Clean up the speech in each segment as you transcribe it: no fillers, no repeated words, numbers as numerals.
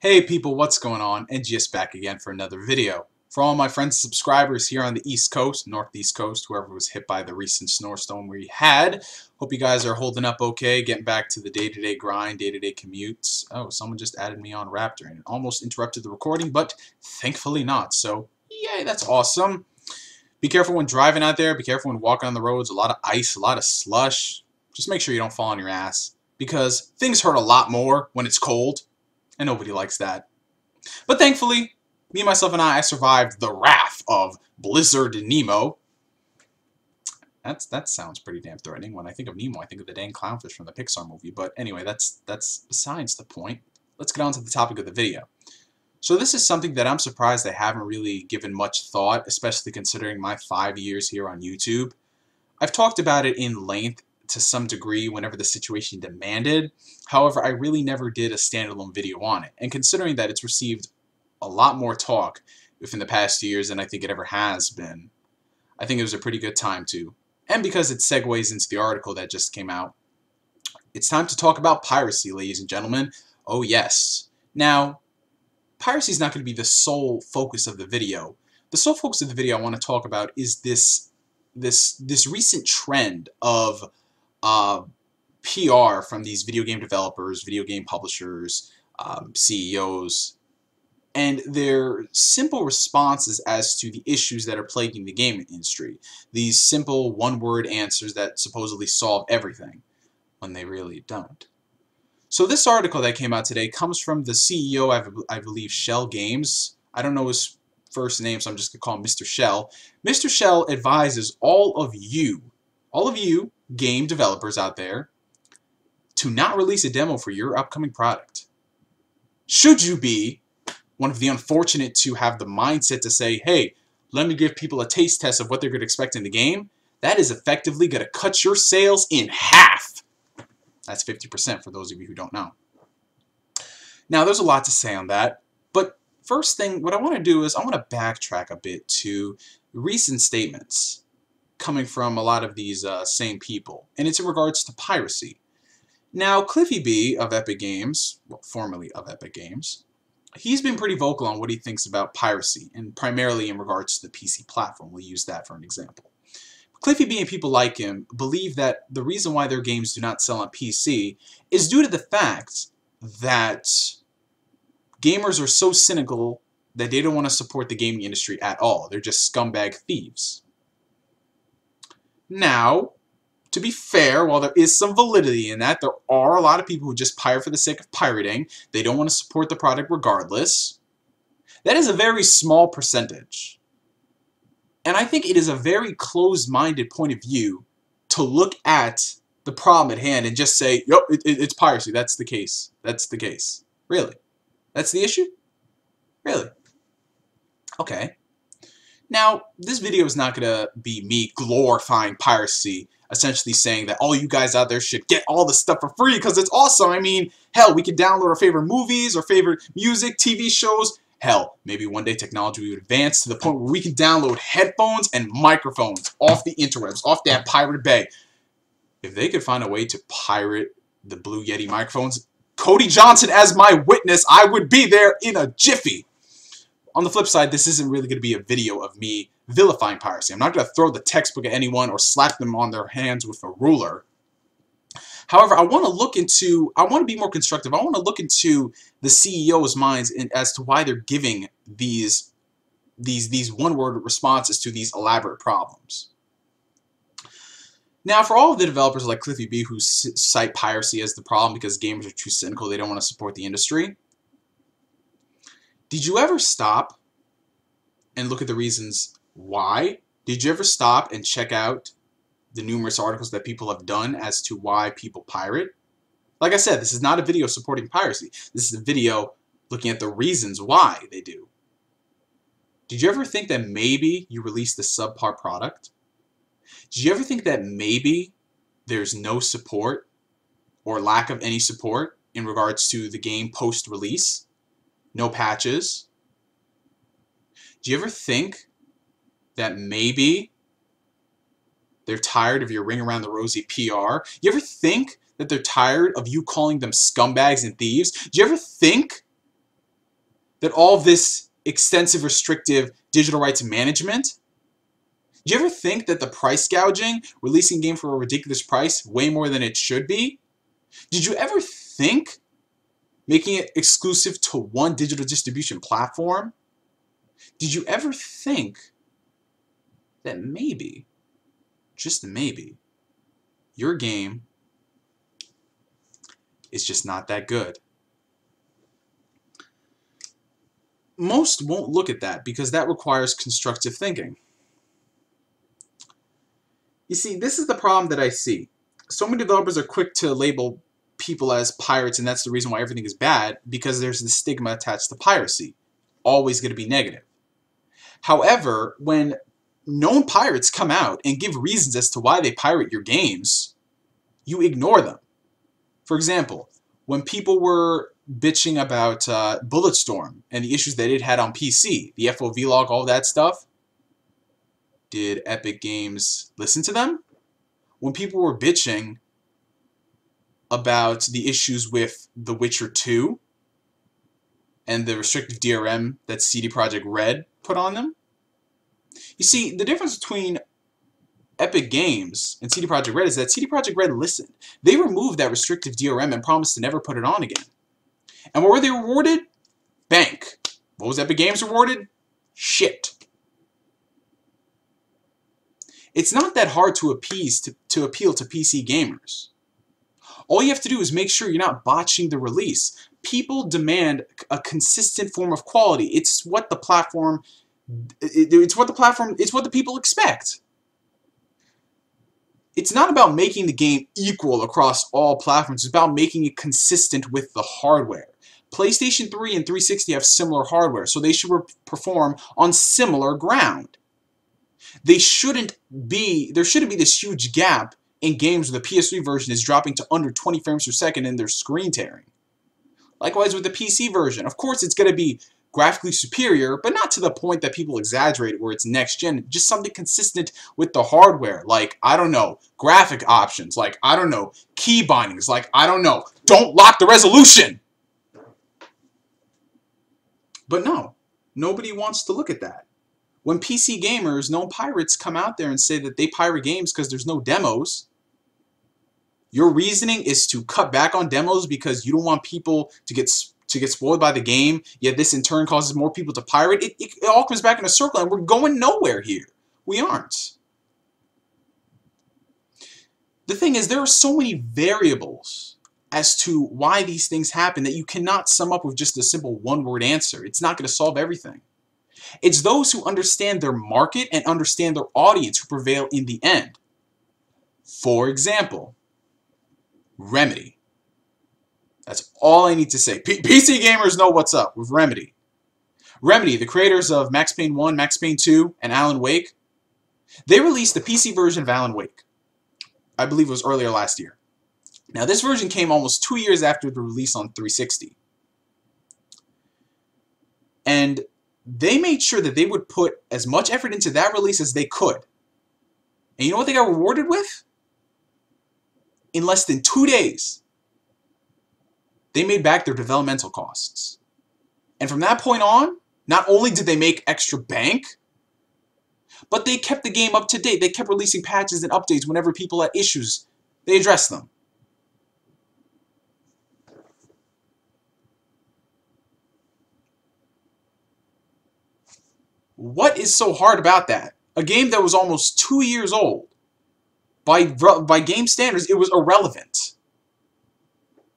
Hey people, what's going on? NGS back again for another video. For all my friends and subscribers here on the East Coast, Northeast Coast, whoever was hit by the recent snowstorm we had, hope you guys are holding up okay, getting back to the day-to-day grind, day-to-day commutes. Oh, someone just added me on Raptor and it almost interrupted the recording, but thankfully not. So, yay, that's awesome. Be careful when driving out there. Be careful when walking on the roads. A lot of ice, a lot of slush. Just make sure you don't fall on your ass because things hurt a lot more when it's cold. And nobody likes that. But thankfully, me, myself, and I survived the wrath of Blizzard Nemo. That sounds pretty damn threatening. When I think of Nemo, I think of the dang clownfish from the Pixar movie. But anyway, that's besides the point. Let's get on to the topic of the video. So this is something that I'm surprised I haven't really given much thought, especially considering my 5 years here on YouTube. I've talked about it in length to some degree whenever the situation demanded. However, I really never did a standalone video on it. And considering that it's received a lot more talk within the past years than I think it ever has been, I think it was a pretty good time to. And because it segues into the article that just came out, it's time to talk about piracy, ladies and gentlemen. Oh yes. Now, piracy is not going to be the sole focus of the video. The sole focus of the video I want to talk about is this recent trend of PR from these video game developers, video game publishers, CEOs, and their simple responses as to the issues that are plaguing the gaming industry. These simple one-word answers that supposedly solve everything, when they really don't. So this article that came out today comes from the CEO, I believe, Schell Games. I don't know his first name, so I'm just going to call him Mr. Schell. Mr. Schell advises all of you game developers out there to not release a demo for your upcoming product. Should you be one of the unfortunate to have the mindset to say, hey, let me give people a taste test of what they're going to expect in the game, that is effectively going to cut your sales in half. That's 50% for those of you who don't know. Now, there's a lot to say on that, but first thing, what I want to do is I want to backtrack a bit to recent statements coming from a lot of these same people, and it's in regards to piracy. Now, Cliffy B of Epic Games, well, formerly of Epic Games, he's been pretty vocal on what he thinks about piracy, and primarily in regards to the PC platform. We'll use that for an example. Cliffy B and people like him believe that the reason why their games do not sell on PC is due to the fact that gamers are so cynical that they don't want to support the gaming industry at all. They're just scumbag thieves. Now, to be fair, while there is some validity in that, there are a lot of people who just pirate for the sake of pirating. They don't want to support the product regardless. That is a very small percentage. And I think it is a very closed-minded point of view to look at the problem at hand and just say, yo, it's piracy. That's the case. That's the case. Really? That's the issue? Really? Okay. Now, this video is not going to be me glorifying piracy, essentially saying that all you guys out there should get all this stuff for free because it's awesome. I mean, hell, we can download our favorite movies, our favorite music, TV shows. Hell, maybe one day technology will advance to the point where we can download headphones and microphones off the interwebs, off that pirate bay. If they could find a way to pirate the Blue Yeti microphones, Cody Johnson as my witness, I would be there in a jiffy. On the flip side, this isn't really going to be a video of me vilifying piracy. I'm not going to throw the textbook at anyone or slap them on their hands with a ruler. However, I want to be more constructive. I want to look into the CEO's minds as to why they're giving these one-word responses to these elaborate problems. Now, for all of the developers like Cliffy B who cite piracy as the problem because gamers are too cynical, they don't want to support the industry, did you ever stop and look at the reasons why? Did you ever stop and check out the numerous articles that people have done as to why people pirate? Like I said, this is not a video supporting piracy. This is a video looking at the reasons why they do. Did you ever think that maybe you released a subpar product? Did you ever think that maybe there's no support or lack of any support in regards to the game post-release? No patches? Do you ever think that maybe they're tired of your ring around the rosy PR? You ever think that they're tired of you calling them scumbags and thieves? Do you ever think that all of this extensive restrictive digital rights management, do you ever think that the price gouging, releasing a game for a ridiculous price, way more than it should be? Did you ever think making it exclusive to one digital distribution platform? Did you ever think that maybe, just maybe, your game is just not that good? Most won't look at that because that requires constructive thinking. You see, this is the problem that I see. So many developers are quick to label people as pirates, and that's the reason why everything is bad, because there's the stigma attached to piracy. Always going to be negative. However, when known pirates come out and give reasons as to why they pirate your games, you ignore them. For example, when people were bitching about Bulletstorm and the issues that it had on PC, the FOV log, all that stuff, did Epic Games listen to them? When people were bitching about the issues with The Witcher 2 and the restrictive DRM that CD Projekt Red put on them? You see, the difference between Epic Games and CD Projekt Red is that CD Projekt Red listened. They removed that restrictive DRM and promised to never put it on again. And what were they rewarded? Bank. What was Epic Games rewarded? Shit. It's not that hard to appeal to PC gamers. All you have to do is make sure you're not botching the release. People demand a consistent form of quality. It's what the platform, it's what the people expect. It's not about making the game equal across all platforms. It's about making it consistent with the hardware. PlayStation 3 and 360 have similar hardware, so they should perform on similar ground. There shouldn't be this huge gap in games where the PS3 version is dropping to under 20 frames per second and they're screen tearing. Likewise with the PC version. Of course it's going to be graphically superior, but not to the point that people exaggerate where it's next gen. Just something consistent with the hardware. Like, I don't know, graphic options. Like, I don't know, key bindings. Like, I don't know, don't lock the resolution! But no, nobody wants to look at that. When PC gamers, known pirates, come out there and say that they pirate games because there's no demos, your reasoning is to cut back on demos because you don't want people to get spoiled by the game, yet this in turn causes more people to pirate. It all comes back in a circle, and we're going nowhere here. We aren't. The thing is, there are so many variables as to why these things happen that you cannot sum up with just a simple one-word answer. It's not going to solve everything. It's those who understand their market and understand their audience who prevail in the end. For example, Remedy. That's all I need to say. PC gamers know what's up with Remedy. Remedy, the creators of Max Payne 1, Max Payne 2, and Alan Wake, they released the PC version of Alan Wake. I believe it was earlier last year. Now, this version came almost 2 years after the release on 360. And they made sure that they would put as much effort into that release as they could. And you know what they got rewarded with? In less than 2 days, they made back their developmental costs. And from that point on, not only did they make extra bank, but they kept the game up to date. They kept releasing patches and updates whenever people had issues. They addressed them. What is so hard about that? A game that was almost 2 years old. By game standards, it was irrelevant.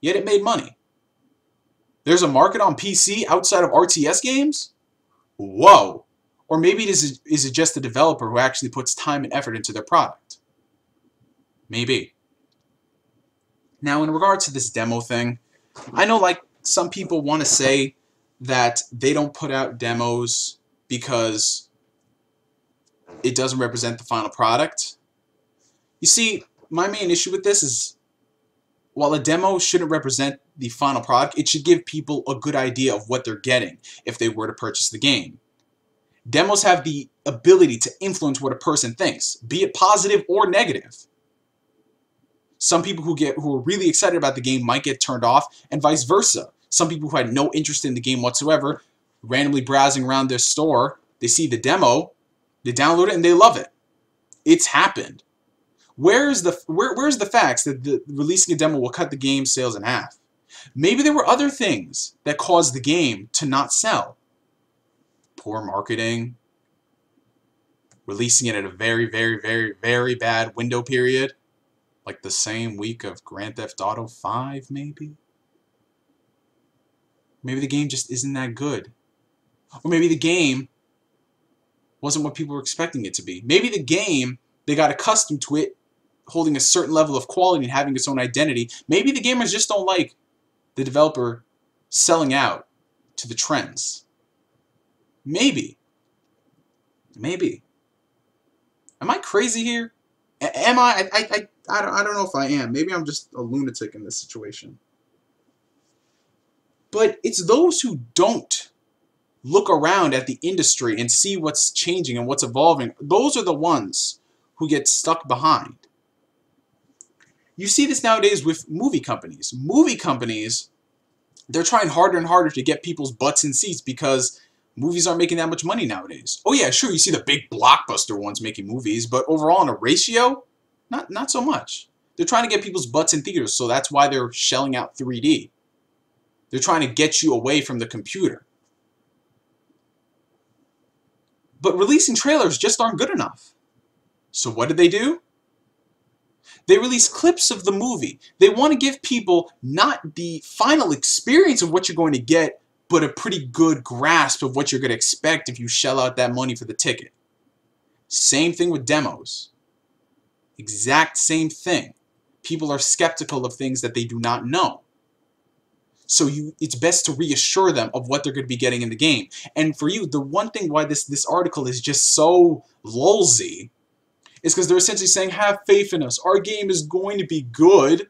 Yet it made money. There's a market on PC outside of RTS games? Whoa. Or maybe is it just the developer who actually puts time and effort into their product? Maybe. Now, in regard to this demo thing, I know like some people want to say that they don't put out demos because it doesn't represent the final product. You see, my main issue with this is, while a demo shouldn't represent the final product, it should give people a good idea of what they're getting if they were to purchase the game. Demos have the ability to influence what a person thinks, be it positive or negative. Some people who are really excited about the game might get turned off, and vice versa. Some people who had no interest in the game whatsoever randomly browsing around their store, they see the demo, they download it, and they love it. It's happened. Where's the facts that releasing a demo will cut the game sales in half? Maybe there were other things that caused the game to not sell. Poor marketing, releasing it at a very, very, very, very bad window period, like the same week of Grand Theft Auto 5, maybe? Maybe the game just isn't that good. Or maybe the game wasn't what people were expecting it to be. Maybe the game, they got accustomed to it holding a certain level of quality and having its own identity. Maybe the gamers just don't like the developer selling out to the trends. Maybe. Maybe. Am I crazy here? Am I? I don't know if I am. Maybe I'm just a lunatic in this situation. But it's those who don't look around at the industry and see what's changing and what's evolving. Those are the ones who get stuck behind. You see this nowadays with movie companies. Movie companies, they're trying harder and harder to get people's butts in seats because movies aren't making that much money nowadays. Oh yeah, sure, you see the big blockbuster ones making movies, but overall in a ratio, not so much. They're trying to get people's butts in theaters, so that's why they're shelling out 3D. They're trying to get you away from the computer. But releasing trailers just aren't good enough. So what do? They release clips of the movie. They want to give people not the final experience of what you're going to get, but a pretty good grasp of what you're going to expect if you shell out that money for the ticket. Same thing with demos. Exact same thing. People are skeptical of things that they do not know. So it's best to reassure them of what they're going to be getting in the game. And for you, the one thing why this article is just so lulzy is because they're essentially saying, have faith in us. Our game is going to be good.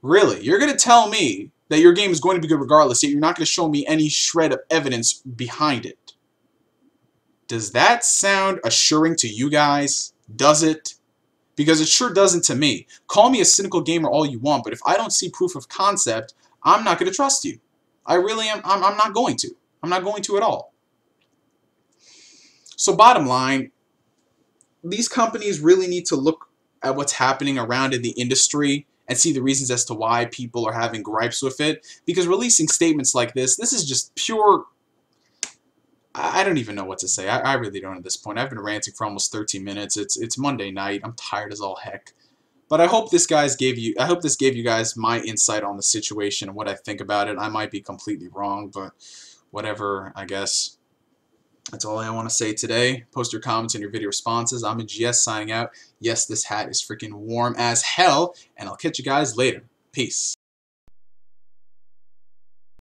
Really? You're going to tell me that your game is going to be good regardless, yet you're not going to show me any shred of evidence behind it. Does that sound assuring to you guys? Does it? Because it sure doesn't to me. Call me a cynical gamer all you want, but if I don't see proof of concept, I'm not going to trust you. I really am. I'm not going to. I'm not going to at all. So bottom line, these companies really need to look at what's happening around in the industry and see the reasons as to why people are having gripes with it. Because releasing statements like this is just pure... I don't even know what to say. I really don't at this point. I've been ranting for almost 13 minutes. It's Monday night. I'm tired as all heck. But I hope this gave you guys my insight on the situation and what I think about it. I might be completely wrong, but whatever, I guess. That's all I want to say today. Post your comments and your video responses. I'm GS signing out. Yes, this hat is freaking warm as hell, and I'll catch you guys later. Peace.